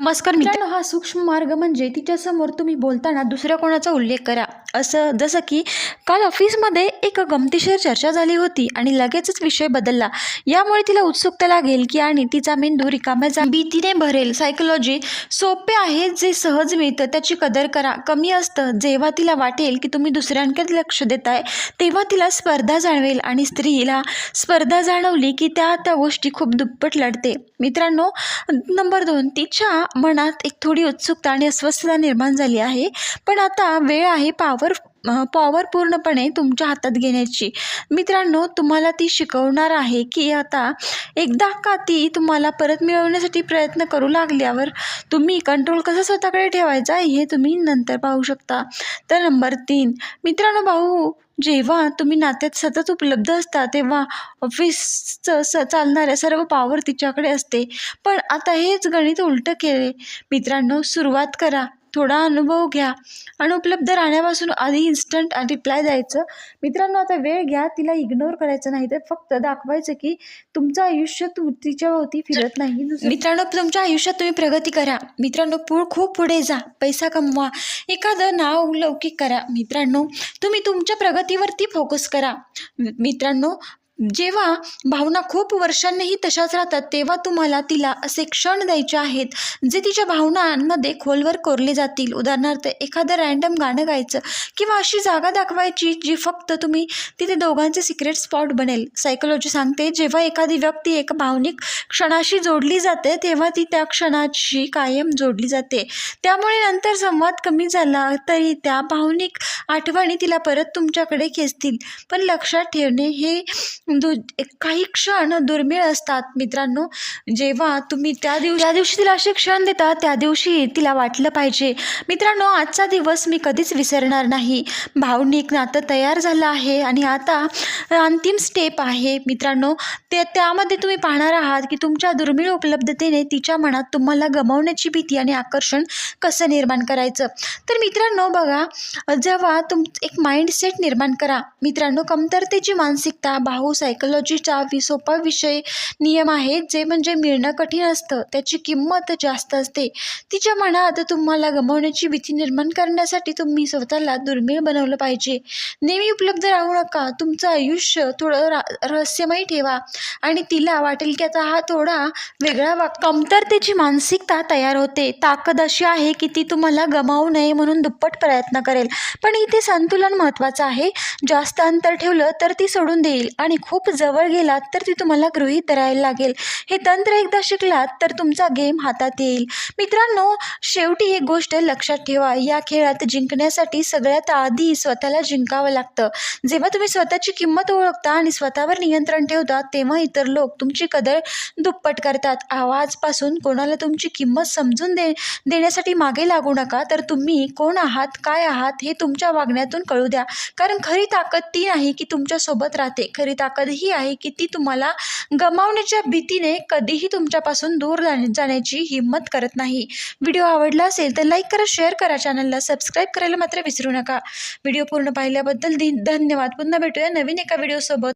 मस्कर मित्रांनो, हा सूक्ष्म मार्ग म्हणजे तिच्यासमोर तुम्ही बोलताना दुसऱ्या कोणाचा उल्लेख करा. असं जसं की काल ऑफिसमध्ये एक गमतीशीर चर्चा झाली होती आणि लगेचच विषय बदलला. यामुळे तिला उत्सुकता लागेल की आणि तिचा मेंदू रिकाम्या भीतीने भरेल. सायकोलॉजी सोपे आहे, जे सहज मिळतं त्याची कदर करा. कमी असतं. जेव्हा तिला वाटेल की तुम्ही दुसऱ्यांकडे लक्ष देताय तेव्हा तिला स्पर्धा जाणवेल आणि स्त्रीला स्पर्धा जाणवली की त्या गोष्टी खूप दुप्पट लढते. मित्रांनो, नंबर 2, तिच्या मनात एक थोडी उत्सुकता आणि अस्वस्थता निर्माण झाली आहे, पण आता वेळ आहे पॉवर पूर्णपणे तुमच्या हातात घेण्याची. मित्रांनो, तुम्हाला ती शिकवणार आहे की आता एकदा का ती तुम्हाला परत मिळवण्यासाठी प्रयत्न करू लागल्यावर तुम्ही कंट्रोल कसा स्वतःकडे ठेवायचा हे तुम्ही नंतर पाहू शकता. तर नंबर 3, मित्रांनो, जेव्हा तुम्ही नात्यात सतत उपलब्ध असता तेव्हा ऑफिसचं चालणाऱ्या सर्व पॉवर तिच्याकडे असते. पण आता हेच गणित उलटं केले. मित्रांनो, सुरुवात करा. थोडा अनुभव घ्या. अनुपलब्ध राहण्यापासून आधी इन्स्टंट रिप्लाय द्यायचं. मित्रांनो, आता वेळ घ्या. तिला इग्नोर करायचं नाही, तर फक्त दाखवायचं की तुमचं आयुष्य तिच्या भोवती फिरत नाही. मित्रांनो, तुमच्या आयुष्यात तुम्ही प्रगती करा. मित्रांनो, खूप पुढे जा. पैसा कमवा. एखादं नाव लौकिक करा. मित्रांनो, तुम्ही तुमच्या प्रगतीवरती फोकस करा. मित्रांनो, जेव्हा भावना खूप वर्षांनीही तशाच राहतात तेव्हा तुम्हाला तिला असे क्षण द्यायचे आहेत जे तिच्या भावनांमध्ये खोलवर कोरले जातील. उदाहरणार्थ, एखादं रँडम गाणं गायचं किंवा अशी जागा दाखवायची जी फक्त तुम्ही तिथे दोघांचे सिक्रेट स्पॉट बनेल. सायकोलॉजी सांगते, जेव्हा एखादी व्यक्ती एका भावनिक क्षणाशी जोडली जाते तेव्हा ती त्या क्षणाशी कायम जोडली जाते. त्यामुळे नंतर संवाद कमी झाला तरी त्या भावनिक आठवणी तिला परत तुमच्याकडे खेचतील. पण लक्षात ठेवणे, हे काही क्षण दुर्मिळ असतात. मित्रांनो, जेव्हा तुम्ही त्या दिवशी तिला असे क्षण देता त्या दिवशी तिला वाटलं पाहिजे, मित्रांनो, आजचा दिवस मी कधीच विसरणार नाही. भावनिक नातं तयार झालं आहे आणि आता अंतिम स्टेप आहे. मित्रांनो, त्यामध्ये तुम्ही पाहणार आहात की तुमच्या दुर्मिळ उपलब्धतेने तिच्या मनात तुम्हाला गमावण्याची भीती आणि आकर्षण कसं निर्माण करायचं. तर मित्रांनो, बघा, जेव्हा एक माइंडसेट निर्माण करा. मित्रांनो, कमतरतेची मानसिकता. सायकोलॉजीचा सोपा विषय नियम आहे, जे म्हणजे मिळणं कठीण असतं त्याची किंमत जास्त असते. तिच्या मनात तुम्हाला गमावण्याची भीती निर्माण करण्यासाठी तुम्ही स्वतःला दुर्मिळ बनवलं पाहिजे. नेहमी उपलब्ध राहू नका. तुमचं आयुष्य थोडं रहस्यमय ठेवा आणि तिला वाटेल की आता हा थोडा वेगळा कमतरतेची मानसिकता तयार होते. ताकद अशी आहे की ती तुम्हाला गमावू नये म्हणून दुप्पट प्रयत्न करेल. पण इथे संतुलन महत्त्वाचं आहे. जास्त अंतर ठेवलं तर ती सोडून देईल आणि खूप जवळ गेलात तर ती तुम्हाला गृहीत धरायला लागेल. हे तंत्र एकदा शिकलात तर तुमचा गेम हातात येईल. मित्रांनो, शेवटी एक गोष्ट लक्षात ठेवा, या खेळात जिंकण्यासाठी सगळ्यात आधी स्वतःला जिंकावं लागतं. जेव्हा तुम्ही स्वतःची किंमत ओळखता आणि स्वतःवर नियंत्रण ठेवता तेव्हा इतर लोक तुमची कदर दुप्पट करतात. आवाजपासून कोणाला तुमची किंमत समजून देण्यासाठी मागे लागू नका, तर तुम्ही कोण आहात, काय आहात हे तुमच्या वागण्यातून कळू द्या. कारण खरी ताकद ती नाही की तुमच्यासोबत राहते. खरी ताकद ही आहे की ती तुम्हाला गमावण्याच्या भीतीने कधीही तुमच्यापासून दूर जाण्याची हिंमत करत नाही. व्हिडिओ आवडला असेल तर लाईक करा, शेअर करा, चॅनलला सबस्क्राईब करायला मात्र विसरू नका. व्हिडिओ पूर्ण पाहिल्याबद्दल धन्यवाद. पुन्हा भेटूया नवीन एका व्हिडिओसोबत.